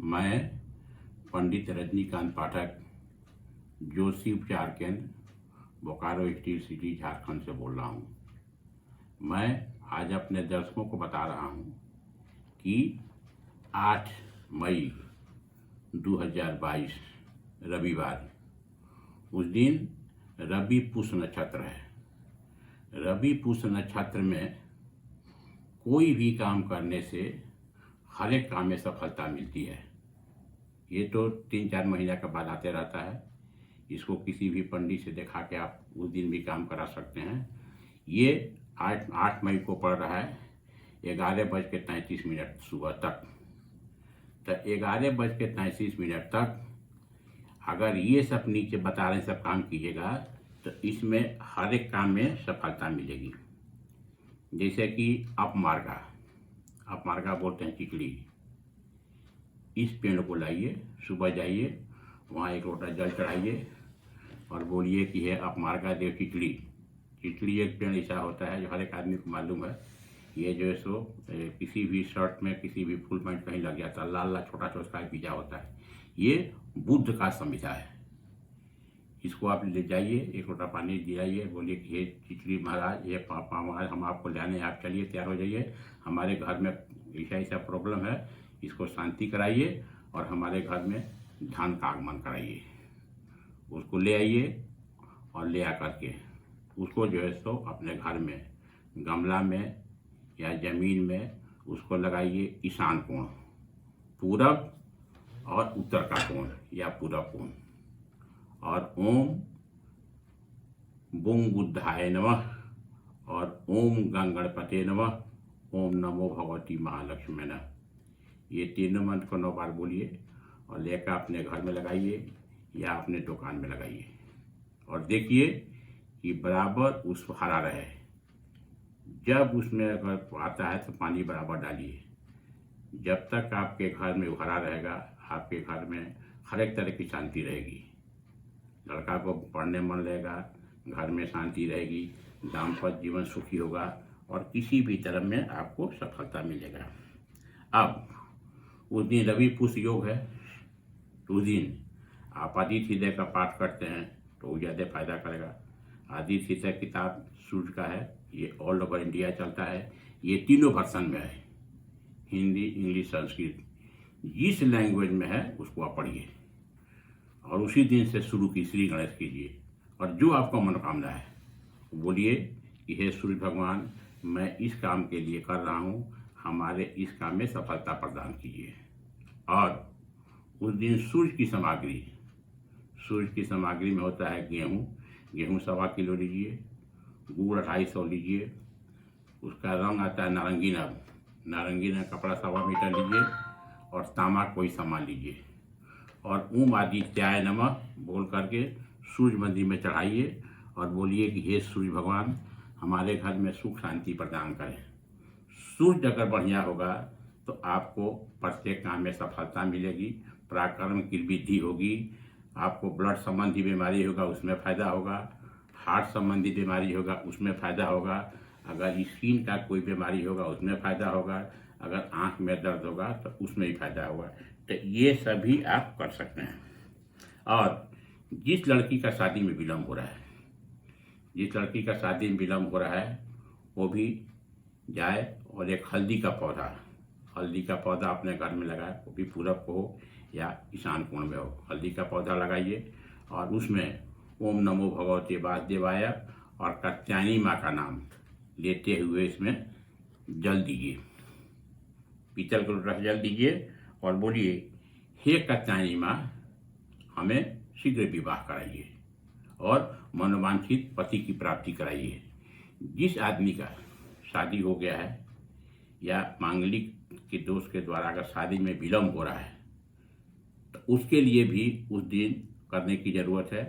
मैं पंडित रजनीकांत पाठक, जोशी उपचार केंद्र, बोकारो स्टील सिटी, झारखंड से बोल रहा हूँ। मैं आज अपने दर्शकों को बता रहा हूँ कि 8 मई 2022 रविवार, उस दिन रवि पुष्य नक्षत्र है। रवि पुष्य नक्षत्र में कोई भी काम करने से हर एक काम में सफलता मिलती है। ये तो 3-4 महीने के बाद आते रहता है। इसको किसी भी पंडित से दिखा के आप उस दिन भी काम करा सकते हैं। ये 8 मई को पड़ रहा है 11:33 सुबह तक। तो 11:33 तक अगर ये सब नीचे बता रहे सब काम कीजिएगा तो इसमें हर एक काम में सफलता मिलेगी। जैसे कि अपमार्गा बोलते हैं चिकली। इस पेड़ को लाइए, सुबह जाइए, वहाँ 1 लोटा जल चढ़ाइए और बोलिए कि है अपमार्गा देव चिकली। चिकली एक पेड़ ऐसा होता है जो हर एक आदमी को मालूम है। ये जो है सो किसी भी शर्ट में, किसी भी फुल पैंट कहीं लग जाता है, लाल लाल छोटा छोटा बीजा होता है। ये बुद्ध का संविधा है। इसको आप ले जाइए, 1 लोटा पानी दिलाइए, बोलिए कि हे चिकली महाराज, ये पापा महाराज, हम आपको लाने, आप चलिए, तैयार हो जाइए। हमारे घर में ऐसा ऐसा प्रॉब्लम है, इसको शांति कराइए और हमारे घर में धन का आगमन कराइए। उसको ले आइए और ले आकर के उसको जो है सो अपने घर में गमला में या जमीन में उसको लगाइए। ईशान कोण, पूरब और उत्तर का कोण या पूरब कोण, और ओम बुंग बुद्धाय नमः और ओम गणपते नमः, ओम नमो भगवती महालक्ष्मी नमः। ये तीनों मंत्र को 9 बार बोलिए और लेकर अपने घर में लगाइए या अपने दुकान में लगाइए और देखिए कि बराबर उसको हरा रहे। जब उसमें अगर आता है तो पानी बराबर डालिए। जब तक आपके घर में हरा रहेगा, आपके घर में हर एक तरह की शांति रहेगी। लड़का को पढ़ने मन लगेगा, घर में शांति रहेगी, दाम्पत्य जीवन सुखी होगा और किसी भी तरह में आपको सफलता मिलेगा। अब उस दिन रवि पुष्य योग है, तो उस दिन आप आदित्य हृदय का पाठ करते हैं तो वो ज़्यादा फायदा करेगा। आदित्य हृदय किताब सूर्य का है, ये ऑल ओवर इंडिया चलता है। ये तीनों वर्षन में है, हिंदी, इंग्लिश, संस्कृत। जिस लैंग्वेज में है उसको आप पढ़िए और उसी दिन से शुरू की श्री गणेश कीजिए और जो आपका मनोकामना है बोलिए कि हे सूर्य भगवान, मैं इस काम के लिए कर रहा हूँ, हमारे इस काम में सफलता प्रदान कीजिए। और उस दिन सूर्य की सामग्री में होता है गेहूँ 1.25 किलो लीजिए, गुड़ 250 लीजिए, उसका रंग आता है नारंगी रंग कपड़ा 1.25 मीटर लीजिए और तांबा कोई सामान लीजिए और ओम आदित्याय नमः बोल करके सूर्य मंदिर में चढ़ाइए और बोलिए कि हे सूर्य भगवान, हमारे घर में सुख शांति प्रदान करें। सूर्य अगर बढ़िया होगा तो आपको प्रत्येक काम में सफलता मिलेगी, पराक्रम की वृद्धि होगी, आपको ब्लड संबंधी बीमारी होगा उसमें फायदा होगा, हार्ट संबंधी बीमारी होगा उसमें फायदा होगा, अगर स्किन का कोई बीमारी होगा उसमें फायदा होगा, अगर आंख में दर्द होगा तो उसमें भी फायदा होगा। तो ये सभी आप कर सकते हैं। और जिस लड़की का शादी में विलम्ब हो रहा है वो भी जाए और एक हल्दी का पौधा अपने घर में लगाए, वो भी पूरब को हो या ईशान कोण में हो। हल्दी का पौधा लगाइए और उसमें ओम नमो भगवते वासुदेवाय और कात्यायनी माँ का नाम लेते हुए इसमें जल दीजिए, पीतल का लोटा जल दीजिए और बोलिए हे कात्यायनी माँ, हमें शीघ्र विवाह कराइए और मनोवांछित पति की प्राप्ति कराइए। जिस आदमी का शादी हो गया है या मांगलिक के दोष के द्वारा अगर शादी में विलम्ब हो रहा है तो उसके लिए भी उस दिन करने की ज़रूरत है।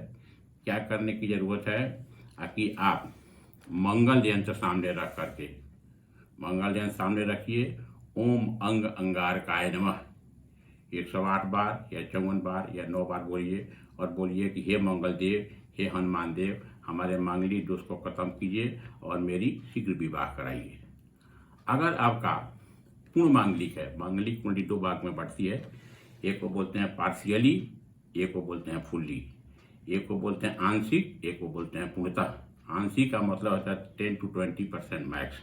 क्या करने की ज़रूरत है कि आप मंगल यंत्र सामने रखिए। ओम अंग अंगारकाय नमः 108 बार या 54 बार या 9 बार बोलिए और बोलिए कि हे मंगल देव, हे हनुमान देव, हमारे मांगलिक दोष को खत्म कीजिए और मेरी शीघ्र विवाह कराइए। अगर आपका पूर्ण मांगलिक है, मांगलिक कुंडली 2 भाग में बढ़ती है, एक को बोलते हैं पार्शियली, एक को बोलते हैं फुल्ली, एक को बोलते हैं आंशिक, एक को बोलते हैं पूर्णतः। आंशिक का मतलब होता है 10 to 20% मैक्स,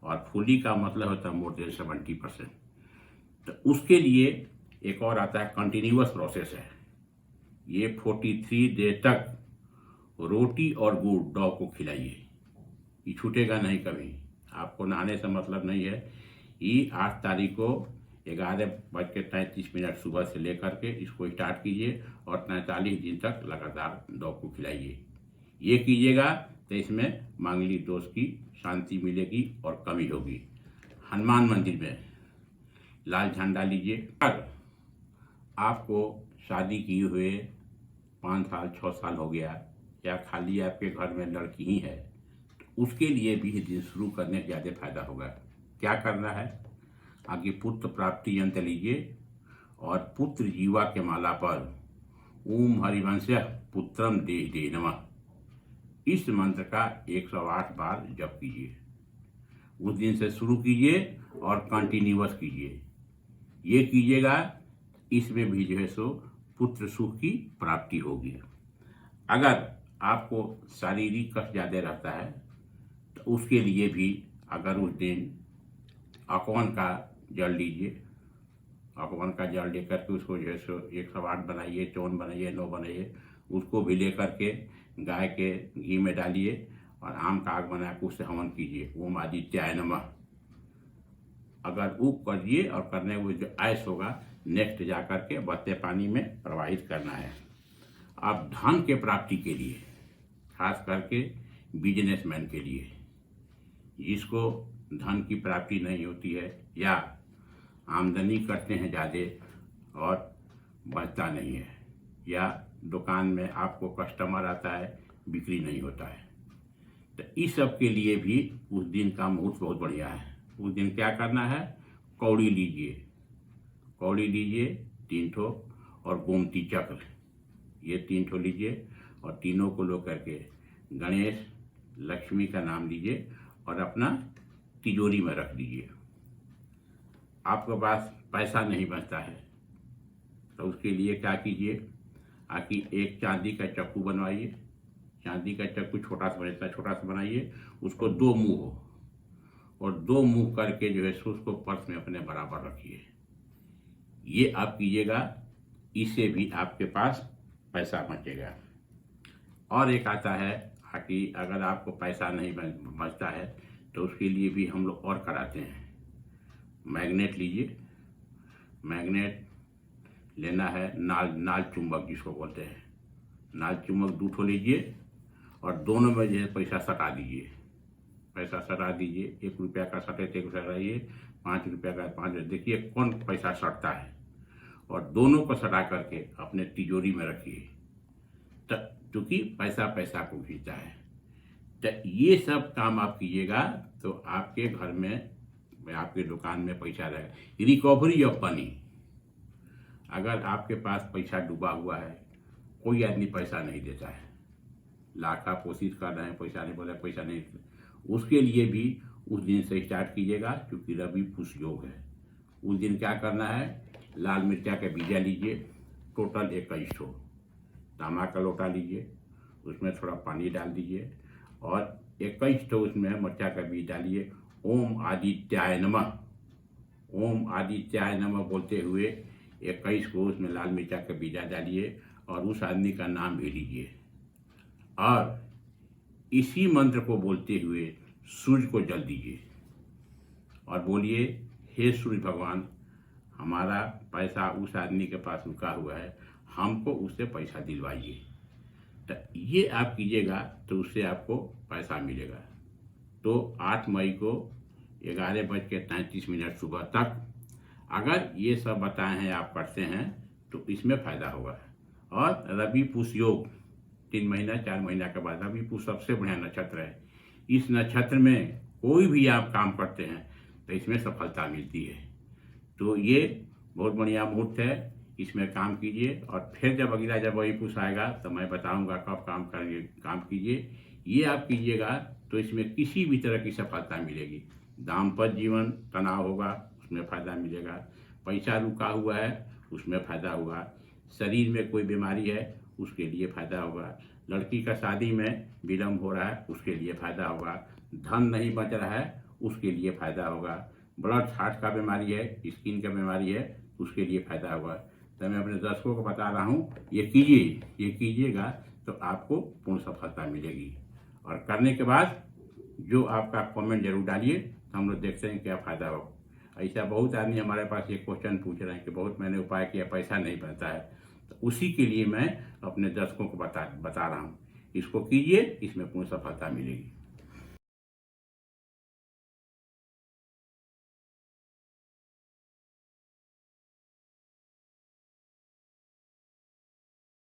और फुल्ली का मतलब होता है मोर देन 70%। तो उसके लिए एक और आता है कंटिन्यूअस प्रोसेस है। ये 43 डेज तक रोटी और गुड़ डॉग को खिलाइए, ये छूटेगा नहीं कभी। आपको नहाने से मतलब नहीं है। ये 8 तारीख को 11:33 सुबह से लेकर के इसको स्टार्ट कीजिए और 43 दिन तक लगातार डॉग को खिलाइए। ये कीजिएगा तो इसमें मांगलिक दोष की शांति मिलेगी और कमी होगी। हनुमान मंदिर में लाल झंडा लीजिए। अगर आपको शादी किए हुए 5 साल 6 साल हो गया, या खाली आपके घर में लड़की ही है, तो उसके लिए भी दिन शुरू करने से ज़्यादा फायदा होगा। क्या करना है, आगे पुत्र प्राप्ति यंत्र लीजिए और पुत्र जीवा के माला पर ओम हरिवंशः पुत्रम दे दे नमः, इस मंत्र का 108 बार जप कीजिए। उस दिन से शुरू कीजिए और कंटिन्यूअस कीजिए। ये कीजिएगा, इसमें भी जो है सो पुत्र सुख की प्राप्ति होगी। अगर आपको शारीरिक कष्ट ज़्यादा रहता है तो उसके लिए भी अगर उस दिन अकवन का जल लीजिए, अकवन का जल लेकर के उसको जो है सो 108 बनाइए, 54 बनाइए, 9 बनाइए, उसको भी लेकर के गाय के घी में डालिए और आम का आग बना के उससे हवन कीजिए। ओम आदित्याय नमः। अगर वो करिए और करने हुए जो ऐश होगा, नेक्स्ट जाकर के बहते पानी में प्रवाहित करना है। अब धन के प्राप्ति के लिए, खास करके बिजनेसमैन के लिए, जिसको धन की प्राप्ति नहीं होती है या आमदनी करते हैं ज़्यादा और बचता नहीं है, या दुकान में आपको कस्टमर आता है बिक्री नहीं होता है, तो इस सब के लिए भी उस दिन का मुहूर्त बहुत बढ़िया है। उस दिन क्या करना है, कौड़ी लीजिए, कौड़ी लीजिए 3 ठो, और गोमती चक्र, ये 3 ठो लीजिए और तीनों को लो करके गणेश लक्ष्मी का नाम लीजिए और अपना तिजोरी में रख दीजिए। आपके पास पैसा नहीं बचता है तो उसके लिए क्या कीजिए, आकि एक चांदी का चक्कू बनवाइए। चांदी का चक्कू छोटा सा बनता है, छोटा सा बनाइए, उसको 2 मुंह हो और 2 मुंह करके जो है सो उसको पर्स में अपने बराबर रखिए। ये आप कीजिएगा, इससे भी आपके पास पैसा बचेगा। और एक आता है कि अगर आपको पैसा नहीं बचता है तो उसके लिए भी हम लोग और कराते हैं। मैग्नेट लीजिए, मैग्नेट लेना है, नाल चुंबक जिसको बोलते हैं, नाल चुंबक 2 ठो लीजिए और दोनों में जो है पैसा सटा दीजिए। पैसा सटा दीजिए, 1 रुपया का सटे तो 1 रुपया रहिए, 5 रुपया का 5, देखिए कौन पैसा सटता है, और दोनों को सटा करके अपने तिजोरी में रखिए। क्योंकि पैसा पैसा को खींचता है। तो ये सब काम आप कीजिएगा तो आपके घर में, आपके दुकान में पैसा रहेगा। रिकवरी ऑफ मनी, अगर आपके पास पैसा डूबा हुआ है, कोई आदमी पैसा नहीं देता है, लाखा कोशिश कर रहे हैं, पैसा नहीं बोला, पैसा नहीं, उसके लिए भी उस दिन से स्टार्ट कीजिएगा। क्योंकि रवि पुष योग है। उस दिन क्या करना है, लाल मिर्चा के बीजा लीजिए, टोटल 21 ठो, तांबा का लोटा लीजिए, उसमें थोड़ा पानी डाल दीजिए और 21 ठो उसमें मिर्चा का बीज डालिए। ओम आदित्याय नमः, ओम आदित्याय नमः बोलते हुए 21 को उसमें लाल मिर्चा का बीजा डालिए और उस आदमी का नाम भी लीजिए। और इसी मंत्र को बोलते हुए सूर्य को जल दीजिए और बोलिए, हे सूर्य भगवान, हमारा पैसा उस आदमी के पास रुका हुआ है, हमको उससे पैसा दिलवाइए। तो ये आप कीजिएगा तो उससे आपको पैसा मिलेगा। तो 8 मई को 11:33 सुबह तक अगर ये सब बताए हैं आप करते हैं तो इसमें फ़ायदा होगा। और रवि पुष योग 3 महीना 4 महीना के बाद, रवि पुष सबसे बढ़िया नक्षत्र है। इस नक्षत्र में कोई भी आप काम करते हैं तो इसमें सफलता मिलती है। तो ये बहुत बढ़िया मुहूर्त है, इसमें काम कीजिए। और फिर जब अगला जब वही पुष आएगा तो मैं बताऊंगा कब काम कीजिए। ये आप कीजिएगा तो इसमें किसी भी तरह की सफलता मिलेगी। दाम्पत्य जीवन तनाव होगा, उसमें फ़ायदा मिलेगा। पैसा रुका हुआ है, उसमें फ़ायदा होगा। शरीर में कोई बीमारी है उसके लिए फ़ायदा होगा। लड़की का शादी में विलम्ब हो रहा है उसके लिए फ़ायदा होगा। धन नहीं बच रहा है उसके लिए फ़ायदा होगा। ब्लड हार्ट का बीमारी है, स्किन का बीमारी है, उसके लिए फ़ायदा होगा। तो मैं अपने दर्शकों को बता रहा हूँ, ये कीजिएगा तो आपको पूर्ण सफलता मिलेगी। और करने के बाद जो आपका कमेंट जरूर डालिए, तो हम लोग देखते हैं क्या फ़ायदा हो। ऐसा बहुत आदमी हमारे पास ये क्वेश्चन पूछ रहे हैं कि बहुत मैंने उपाय किया, पैसा नहीं बनता है। तो उसी के लिए मैं अपने दर्शकों को बता रहा हूँ, इसको कीजिए, इसमें पूर्ण सफलता मिलेगी।